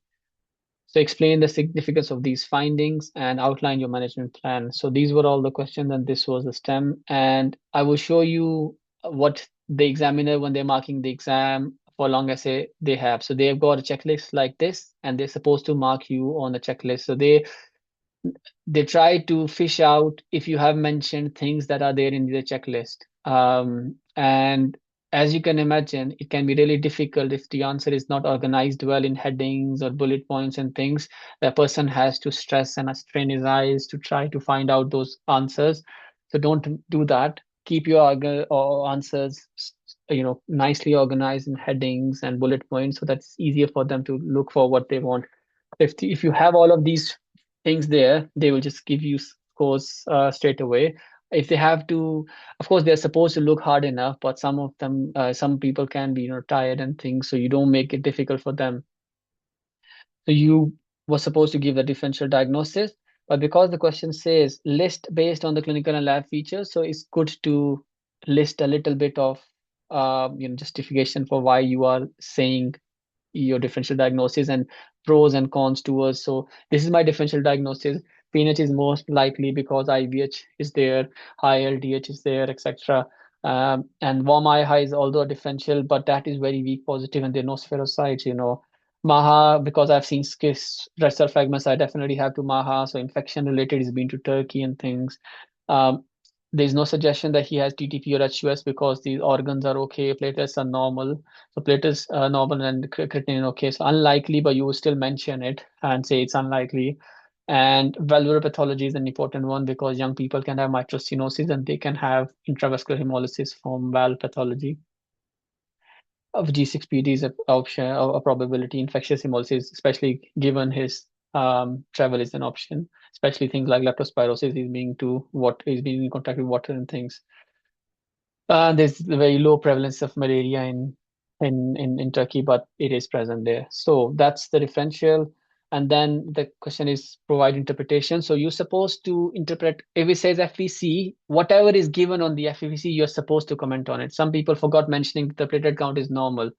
So explain the significance of these findings and outline your management plan. So these were all the questions, and this was the STEM. And I will show you what the examiner, when they're marking the exam for long essay, they have. So they've got a checklist like this, and they're supposed to mark you on the checklist. So they try to fish out if you have mentioned things that are there in the checklist. And as you can imagine, it can be really difficult if the answer is not organized well in headings or bullet points and things. The person has to stress and strain his eyes to try to find out those answers. So don't do that. Keep your answers, nicely organized in headings and bullet points, so that's easier for them to look for what they want. If you have all of these things there, they will just give you scores straight away. If they have to, of course, they're supposed to look hard enough, but some of them, some people can be, tired and things, so you don't make it difficult for them. So you were supposed to give the differential diagnosis, but because the question says list based on the clinical and lab features, so it's good to list a little bit of, justification for why you are saying your differential diagnosis and pros and cons towards. So this is my differential diagnosis. PNH is most likely because IVH is there, high LDH is there, etc. And warm high is although a differential, but that is very weak positive and there are no spherocytes. Maha, because I've seen red cell fragments, I definitely have to Maha. So infection related is been to Turkey and things. Um, there's no suggestion that he has TTP or HUS because these organs are okay, platelets are normal. So platelets are normal and creatinine okay. So unlikely, but you will still mention it and say it's unlikely. And valvular pathology is an important one because young people can have mitral stenosis and they can have intravascular hemolysis from valve pathology. Of G6PD is a option, a probability. Infectious hemolysis, especially given his travel, is an option. Especially things like leptospirosis is being in contact with water and things. There's a very low prevalence of malaria in Turkey, but it is present there. So that's the differential. And then the question is provide interpretation. So you're supposed to interpret, if it says FVC, whatever is given on the FVC, you're supposed to comment on it. Some people forgot mentioning the platelet count is normal,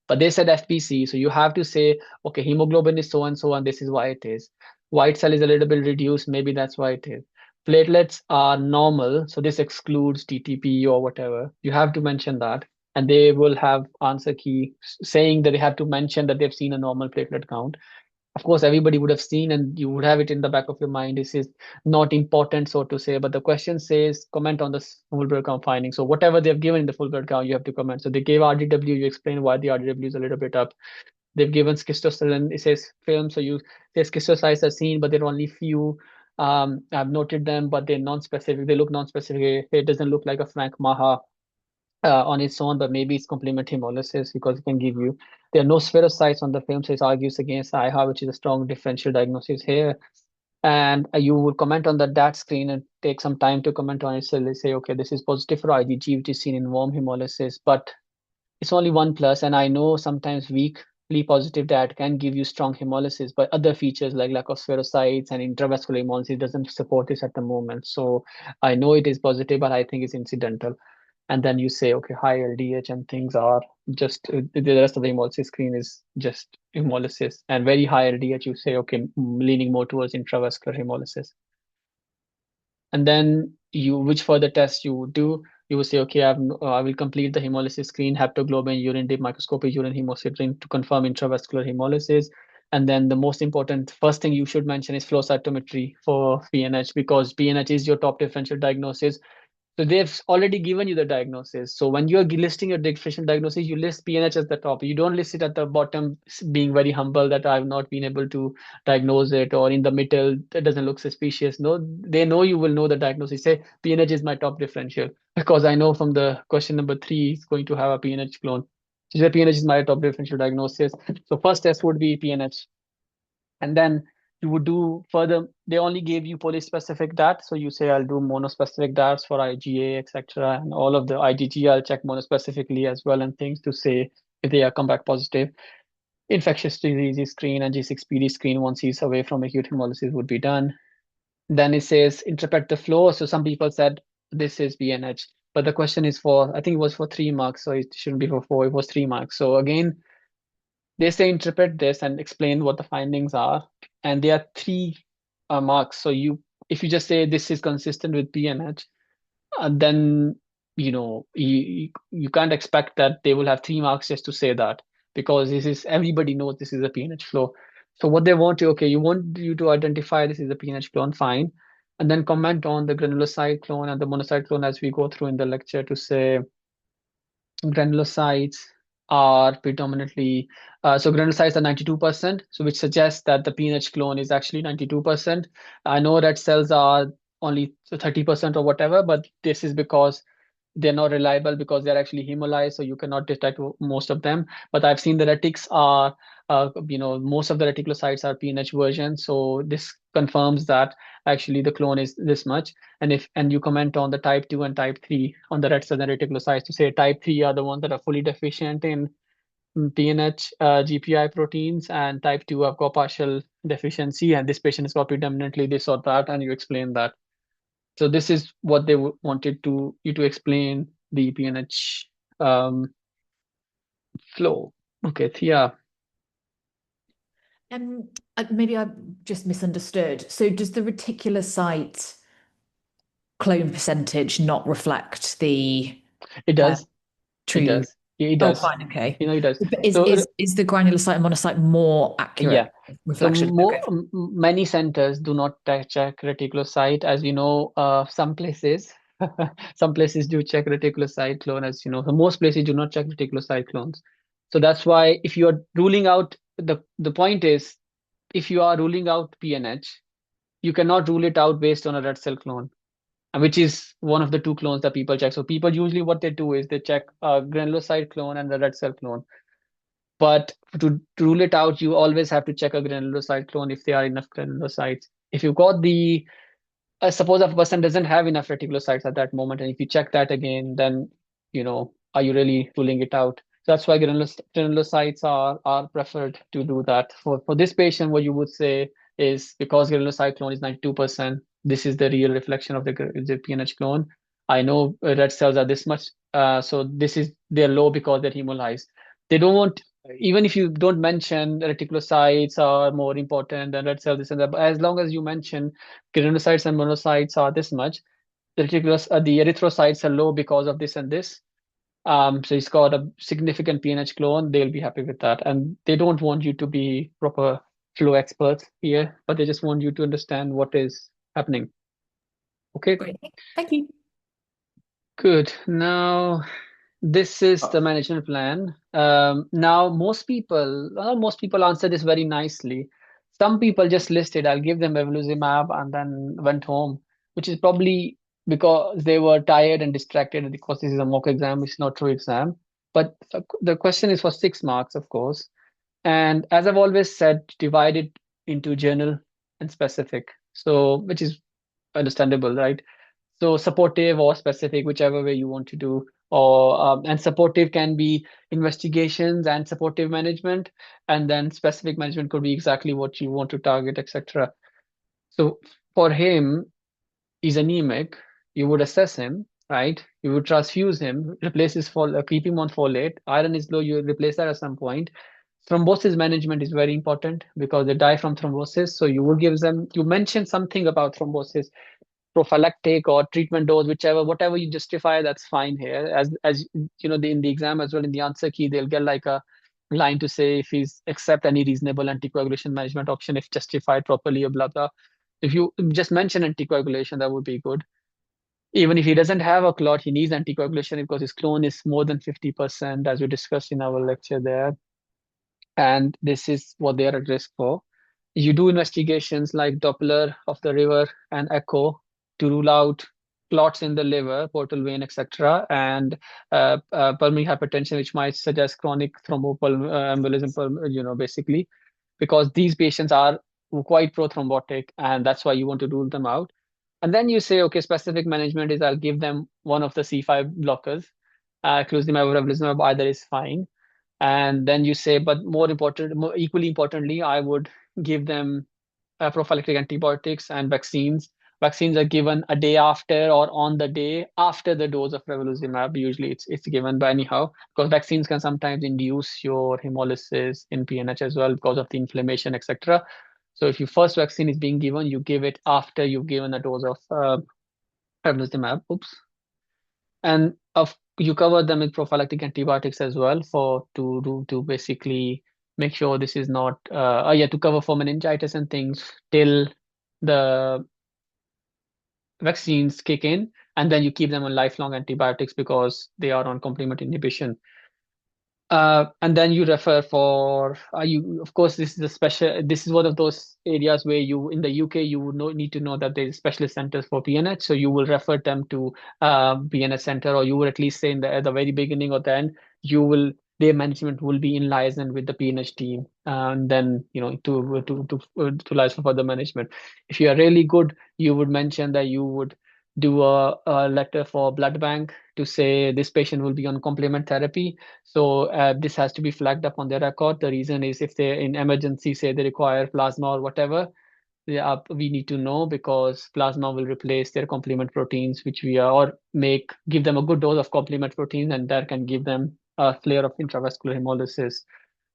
but they said FVC. So you have to say, okay, hemoglobin is so and so, and this is why it is. White cell is a little bit reduced, maybe that's why it is. Platelets are normal, so this excludes TTP or whatever. You have to mention that, and they will have answer key saying that they have to mention that they've seen a normal platelet count. Of course, everybody would have seen, and you would have it in the back of your mind. This is not important, so to say, but the question says comment on the full blood count finding. So whatever they've given in the full blood count, you have to comment. So they gave RDW, you explain why the RDW is a little bit up. They've given schistocyte, it says film, so you say schistocytes are seen, but there are only few. I've noted them, but they're non-specific. They look non-specific. It doesn't look like a Frank Maha on its own, but maybe it's complement hemolysis because it can give you. There are no spherocytes on the film, so it argues against IHA, which is a strong differential diagnosis here. And you will comment on that screen and take some time to comment on it. So let's say, okay, this is positive for IgG, which is seen in warm hemolysis, but it's only 1+, and I know sometimes weakly positive that can give you strong hemolysis, but other features like lack of spherocytes and intravascular hemolysis doesn't support this at the moment. So I know it is positive, but I think it's incidental. And then you say, okay, high LDH and things are just the rest of the hemolysis screen is just hemolysis, and very high LDH, you say, okay, leaning more towards intravascular hemolysis. And then which further tests you would do? You will say, okay, I will complete the hemolysis screen, haptoglobin, urine dip, microscopy, urine hemocysteine to confirm intravascular hemolysis. And then the most important first thing you should mention is flow cytometry for PNH, because PNH is your top differential diagnosis. So they've already given you the diagnosis. So when you're listing your differential diagnosis, you list PNH at the top. You don't list it at the bottom, being very humble that I've not been able to diagnose it, or in the middle, that doesn't look suspicious. No, they know you will know the diagnosis. Say PNH is my top differential because I know from the question number 3, it's going to have a PNH clone. So say PNH is my top differential diagnosis. So first test would be PNH. And then you would do further, they only gave you polyspecific DAT. So you say, I'll do monospecific DATs for IgA, etc. And all of the IgG, I'll check monospecifically as well, and things to say if they are come back positive. Infectious disease screen and G6PD screen once he's away from acute hemolysis would be done. Then it says interpret the flow. So some people said this is PNH, but the question is for, I think it was for 3 marks. So it shouldn't be for 4, it was 3 marks. So again, they say interpret this and explain what the findings are, and there are 3 marks. So if you just say this is consistent with PNH, then you can't expect that they will have 3 marks just to say that, because everybody knows this is a PNH flow. So what they want you want you to identify this is a PNH clone, fine, and then comment on the granulocyte clone and the monocyte clone as we go through in the lecture to say granulocytes are predominantly so granulocytes are 92%, so which suggests that the PNH clone is actually 92%. I know red cells are only 30% or whatever, but this is because they're not reliable because they're actually hemolyzed, so you cannot detect most of them. But I've seen the retics are, most of the reticulocytes are PNH versions, so this confirms that actually the clone is this much. And you comment on the type 2 and type 3 on the red cell and reticulocytes to say type 3 are the ones that are fully deficient in PNH GPI proteins, and type 2 have got partial deficiency, and this patient has got predominantly this or that, and you explain that. So this is what they wanted you to explain the PNH flow. Okay, Thea. Maybe I just misunderstood. So does the reticulocyte clone percentage not reflect the It does. true? It does. Yeah, it Oh, does. fine, okay. It does. Is the granulocyte and monocyte more accurate reflection? So many centers do not check reticulocyte, as you know. Some places, some places do check reticulocyte clone, as you know. So most places do not check reticulocyte clones. So that's why if you are ruling out the point is, if you are ruling out PNH, you cannot rule it out based on a red cell clone, which is one of the two clones that people check. So people usually what they do is they check a granulocyte clone and the red cell clone. But to rule it out, you always have to check a granulocyte clone if there are enough granulocytes. If you've got suppose a person doesn't have enough reticulocytes at that moment, and if you check that again, then are you really ruling it out? So that's why granulocytes are preferred to do that. For this patient, what you would say is because granulocyte clone is 92%, this is the real reflection of the PNH clone. I know red cells are this much, so they're low because they're hemolyzed. They don't want, even if you don't mention reticulocytes are more important than red cells, this and that, but as long as you mention granulocytes and monocytes are this much, the erythrocytes are low because of this and this. So it's got a significant PNH clone, they'll be happy with that. And they don't want you to be proper flow experts here, but they just want you to understand what is happening. Okay. Great. Thank you. Good. Now, this is the management plan. Now, most people answer this very nicely. Some people just listed, I'll give them evolizumab and then went home, which is probably because they were tired and distracted because this is a mock exam, it's not true exam. But the question is for 6 marks, of course. And as I've always said, divide it into general and specific. So, which is understandable, right? So supportive or specific, whichever way you want to do. And supportive can be investigations and supportive management, and then specific management could be exactly what you want to target, etc. So for him, he's anemic. You would assess him, right? You would transfuse him, replace his keep him on folate. Iron is low, you replace that at some point. Thrombosis management is very important because they die from thrombosis. So you would give them, you mentioned something about thrombosis, prophylactic or treatment dose, whatever you justify, that's fine here. As you know, in the exam as well, in the answer key, they'll get like a line to say if he's accept any reasonable anticoagulation management option if justified properly or blah blah. If you just mention anticoagulation, that would be good. Even if he doesn't have a clot, he needs anticoagulation because his clone is more than 50%, as we discussed in our lecture there. And this is what they are at risk for. You do investigations like Doppler of the liver and echo to rule out clots in the liver, portal vein, etc., and pulmonary hypertension, which might suggest chronic thromboembolism, basically, because these patients are quite prothrombotic, and that's why you want to rule them out. And then you say, okay, specific management is I'll give them one of the C5 blockers, eculizumab or ravulizumab, either is fine. And then you say, but equally importantly, I would give them prophylactic antibiotics and vaccines. Vaccines are given a day after or on the day after the dose of ravulizumab. Usually it's given, but anyhow, because vaccines can sometimes induce your hemolysis in PNH as well because of the inflammation, etc. So if your first vaccine is being given, you give it after you've given a dose of ravulizumab. And you cover them with prophylactic antibiotics as well to basically make sure this is not to cover for meningitis and things till the vaccines kick in. and then you keep them on lifelong antibiotics because they are on complement inhibition. And then you refer for you. Of course, this is a special. This is one of those areas where you in the UK you would need to know that there is specialist centers for PNH. So you will refer them to PNH center, or you will at least say at the very beginning or the end, you will their management will be in liaison with the PNH team, and then to liaise for further management. If you are really good, you would mention that you would do a letter for blood bank to say this patient will be on complement therapy. So this has to be flagged up on their record. The reason is if they're in emergency, say they require plasma or whatever, we need to know, because plasma will replace their complement proteins, which we are, or give them a good dose of complement protein, and that can give them a flare of intravascular hemolysis.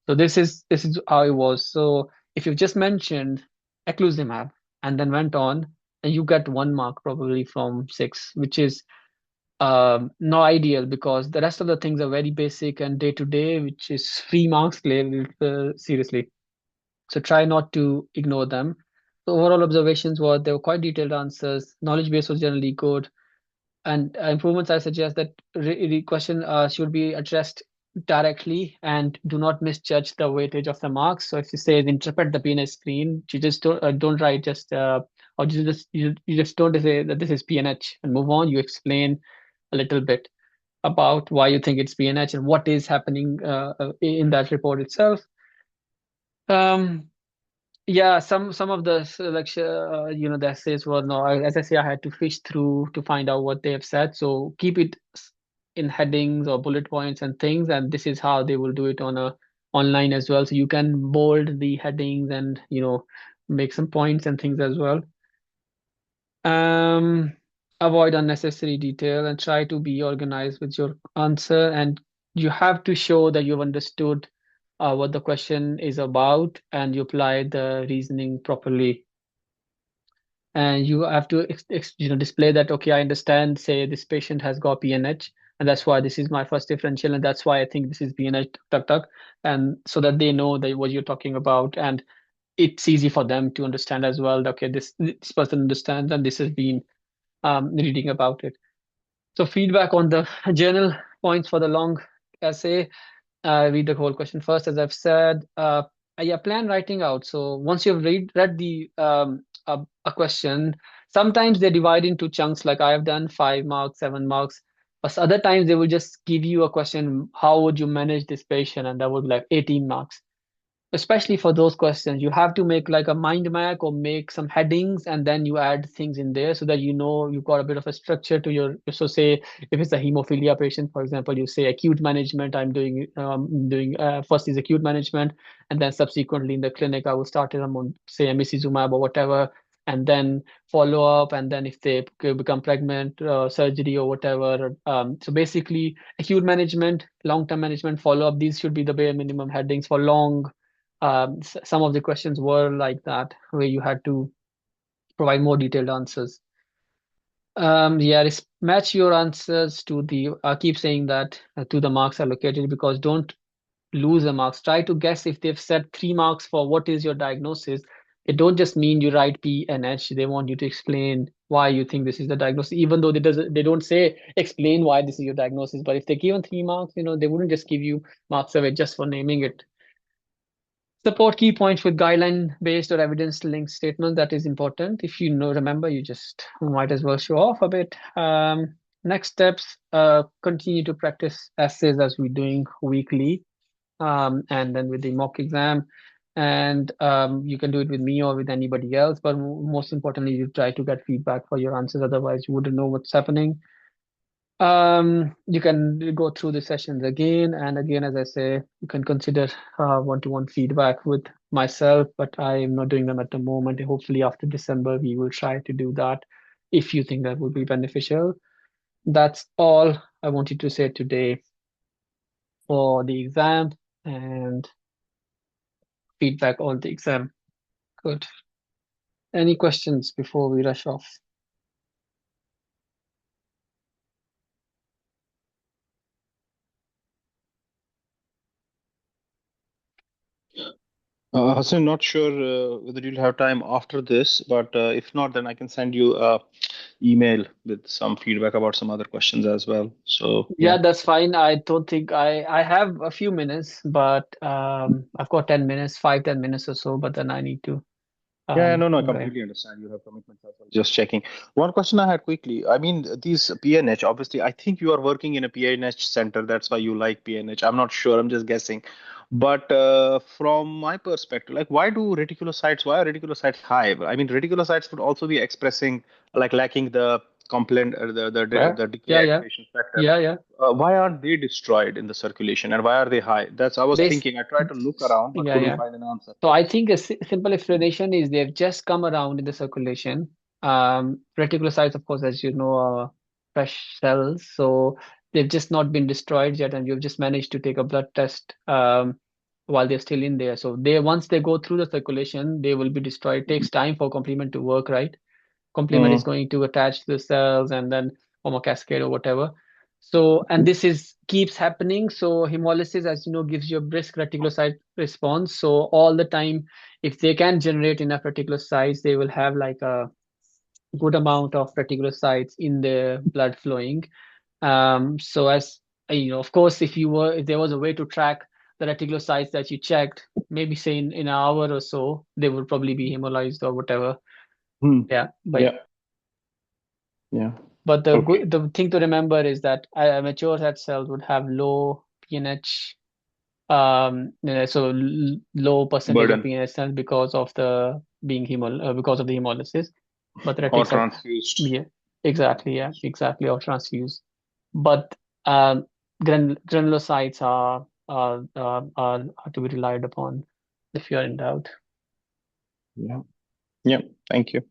So this is how it was. So if you've just mentioned eculizumab and then went on, and you get 1 mark probably from 6, which is not ideal, because the rest of the things are very basic and day to day, which is 3 marks clearly, seriously. So try not to ignore them. The overall observations were they were quite detailed answers. Knowledge base was generally good, and improvements I suggest that the question should be addressed directly and do not misjudge the weightage of the marks. So if you say interpret the PNH screen, you just don't write just or you just don't say that this is PNH and move on. You explain a little bit about why you think it's PNH and what is happening in that report itself. Yeah, some of the selection, the essays were no. As I say, I had to fish through to find out what they have said. So keep it in headings or bullet points and things, and this is how they will do it on online as well. So you can bold the headings and make some points and things as well. Avoid unnecessary detail and try to be organized with your answer, and you have to show that you've understood what the question is about and you apply the reasoning properly. And you have to display that, okay, I understand, say this patient has got PNH, and that's why this is my first differential, and that's why I think this is PNH and so that they know that what you're talking about, and it's easy for them to understand as well. Okay, this person understands, and this has been reading about it. So feedback on the journal points for the long essay. Read the whole question first, as I've said. Yeah, plan writing out. So once you've read the a question, sometimes they divide into chunks, like I have done 5 marks, 7 marks. But other times they will just give you a question, how would you manage this patient? And that would be like 18 marks. Especially for those questions, you have to make like a mind map or make some headings, and then you add things in there so that you've got a bit of a structure to your. So say if it's a hemophilia patient, for example, you say acute management. I'm doing first is acute management, and then subsequently in the clinic I will start them on say emicizumab or whatever, and then follow up, and then if they become pregnant, surgery or whatever. So basically, acute management, long-term management, follow up. These should be the bare minimum headings for long. Some of the questions were like that, where you had to provide more detailed answers. Yeah, match your answers to the, I keep saying that, to the marks allocated, because don't lose the marks. Try to guess if they've said 3 marks for what is your diagnosis. It don't just mean you write P and H. They want you to explain why you think this is the diagnosis, even though they don't say explain why this is your diagnosis. But if they're given 3 marks, they wouldn't just give you marks away just for naming it. Support key points with guideline-based or evidence-linked statements. That is important. If you remember, you just might as well show off a bit. Next steps, continue to practice essays as we're doing weekly, and then with the mock exam. And you can do it with me or with anybody else. But most importantly, you try to get feedback for your answers. Otherwise, you wouldn't know what's happening. You can go through the sessions again and again. As I say, you can consider one-to-one feedback with myself, but I am not doing them at the moment. Hopefully after December, we will try to do that if you think that would be beneficial. That's all I wanted to say today for the exam and feedback on the exam. Good. Any questions before we rush off? Hassan, not sure whether you'll have time after this, but if not, then I can send you a email with some feedback about some other questions as well. So Yeah, yeah. that's fine. I don't think I have a few minutes, but I've got 10 minutes, 5-10 minutes or so, but then I need to Yeah, no, no, I go ahead. completely understand. You have commitments as well. Just checking. One question I had quickly. I mean, these PNH, obviously, I think you are working in a PNH center. That's why you like PNH. I'm not sure. I'm just guessing. But from my perspective, like, why are reticulocytes high? I mean, reticulocytes would also be expressing, like, lacking the complement, Yeah, the decay yeah, yeah, activation factor. yeah, yeah. Why aren't they destroyed in the circulation, and why are they high? That's I was This, thinking. I tried to look around, but yeah, couldn't yeah. find an answer. So I think a simple explanation is they've just come around in the circulation. Reticulocytes, of course, as you know, are fresh cells, so they've just not been destroyed yet, and you've just managed to take a blood test while they're still in there. So they once they go through the circulation, they will be destroyed. It takes time for complement to work, right? Complement is Mm, going to attach to the cells and then form a cascade or whatever. So, and this is keeps happening. So hemolysis, as you know, gives you a brisk reticulocyte response. So all the time, if they can generate enough reticulocytes, they will have like a good amount of reticulocytes in their blood flowing. So as of course, if there was a way to track the reticulocytes that you checked, maybe say in an hour or so, they would probably be hemolyzed or whatever. mm. Yeah, but Yeah, yeah. But Okay. the thing to remember is that mature red cells would have low pNH, so low percentage of Burden pNH cells because of the because of the hemolysis. But the or retics are, transfused. yeah, exactly, yeah, exactly, or transfused. But granulocytes are to be relied upon if you're in doubt. Yeah. Yeah. Thank you.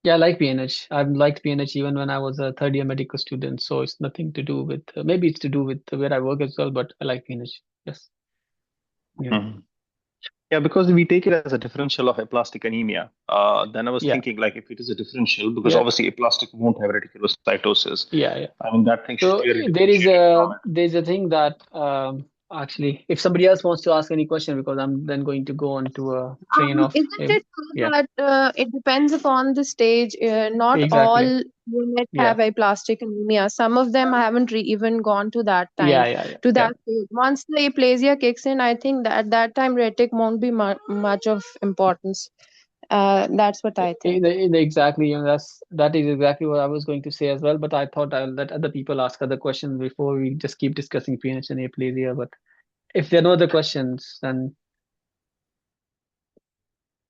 Yeah, I like PNH. I've liked PNH even when I was a third year medical student. So it's nothing to do with, maybe it's to do with where I work as well, but I like PNH. Yes. Yeah. Mhm. Yeah, because we take it as a differential of aplastic anemia. Then I was Yeah. thinking, like, if it is a differential, because Yeah. obviously aplastic won't have reticulocytosis. Yeah. Yeah. I mean, that thing should So clearly differentiate it from it. there's a thing that actually, if somebody else wants to ask any question, because I'm then going to go on to a train of, Isn't it so yeah, that it depends upon the stage? Not exactly. all units Yeah. have aplastic anemia. Some of them haven't even gone to that Yeah. time, Yeah. Yeah. to Yeah. that stage. Once the aplasia kicks in, I think that at that time retic won't be much of importance. That's what I think. Exactly, that is exactly what I was going to say as well. But I thought I'll let other people ask other questions before we just keep discussing PNH and aplasia. But if there are no other questions, then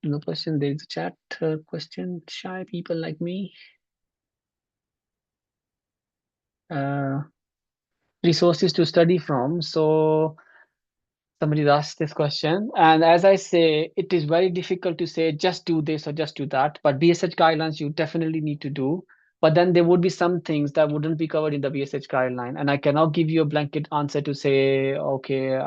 no question. There's a chat question. Shy people like me. Uh, Resources to study from. So somebody's asked this question, and as I say, it is very difficult to say just do this or just do that. But BSH guidelines you definitely need to do. But then there would be some things that wouldn't be covered in the BSH guideline, and I cannot give you a blanket answer to say, okay,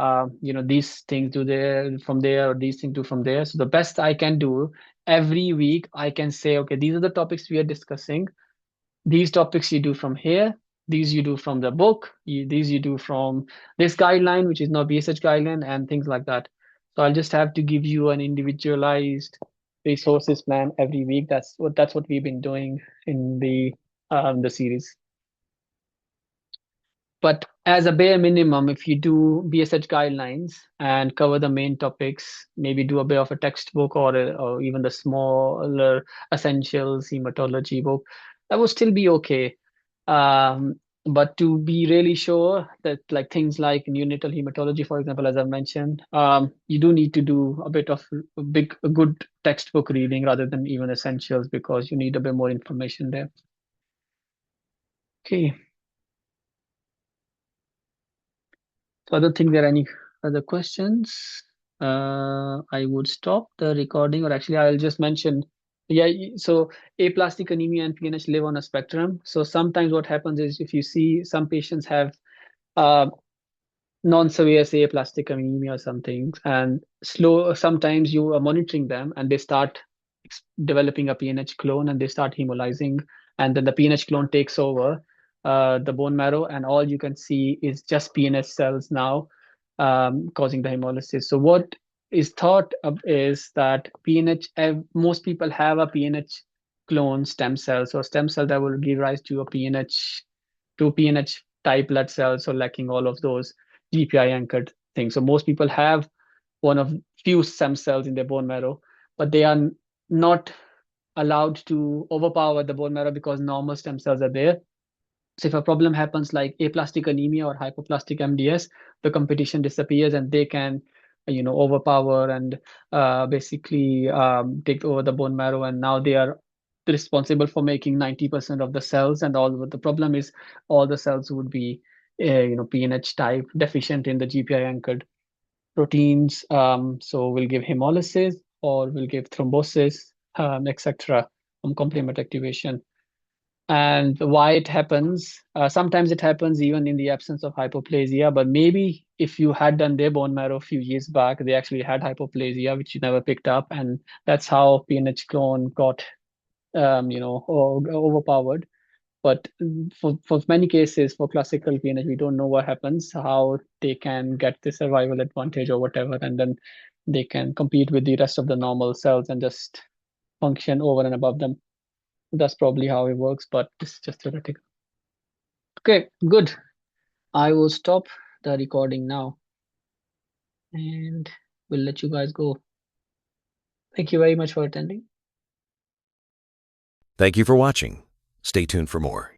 these things do there from there or these things do from there. So the best I can do every week, I can say, okay, these are the topics we are discussing. These topics you do from here, these you do from the book, these you do from this guideline, which is not BSH guideline, and things like that. So I'll just have to give you an individualized resources plan every week. That's what we've been doing in the series. But as a bare minimum, if you do BSH guidelines and cover the main topics, maybe do a bit of a textbook or even the smaller essentials hematology book, that would still be okay. But to be really sure that like things like neonatal hematology, for example, as I mentioned, you do need to do a bit of a good textbook reading rather than even essentials because you need a bit more information there. Okay. So I don't think there are any other questions. I would stop the recording, or actually, I'll just mention. Yeah, so aplastic anemia and PNH live on a spectrum. So sometimes what happens is if you see some patients have uh, non-severe, say, aplastic anemia or something, and sometimes you are monitoring them and they start developing a PNH clone and they start hemolyzing, and then the PNH clone takes over the bone marrow, and all you can see is just PNH cells now causing the hemolysis. So what is thought of is that PNH, most people have a PNH clone stem cells or stem cell that will give rise to a PNH type blood cells, so lacking all of those GPI anchored things. So most people have one of few stem cells in their bone marrow, but they are not allowed to overpower the bone marrow because normal stem cells are there. So if a problem happens like aplastic anemia or hypoplastic MDS, the competition disappears and they can, overpower and basically take over the bone marrow. And now they are responsible for making 90% of the cells. And all. But the problem is all the cells would be, PNH type deficient in the GPI anchored proteins. So we'll give hemolysis or we'll give thrombosis, etc. from complement activation. And why it happens, sometimes it happens even in the absence of hypoplasia, but maybe if you had done their bone marrow a few years back, they actually had hypoplasia, which you never picked up. And that's how PNH clone got, overpowered. But for many cases, for classical PNH, we don't know what happens, how they can get the survival advantage or whatever, and then they can compete with the rest of the normal cells and just function over and above them. That's probably how it works, but this is just theoretical. Okay, good. I will stop the recording now and we'll let you guys go. Thank you very much for attending. Thank you for watching. Stay tuned for more.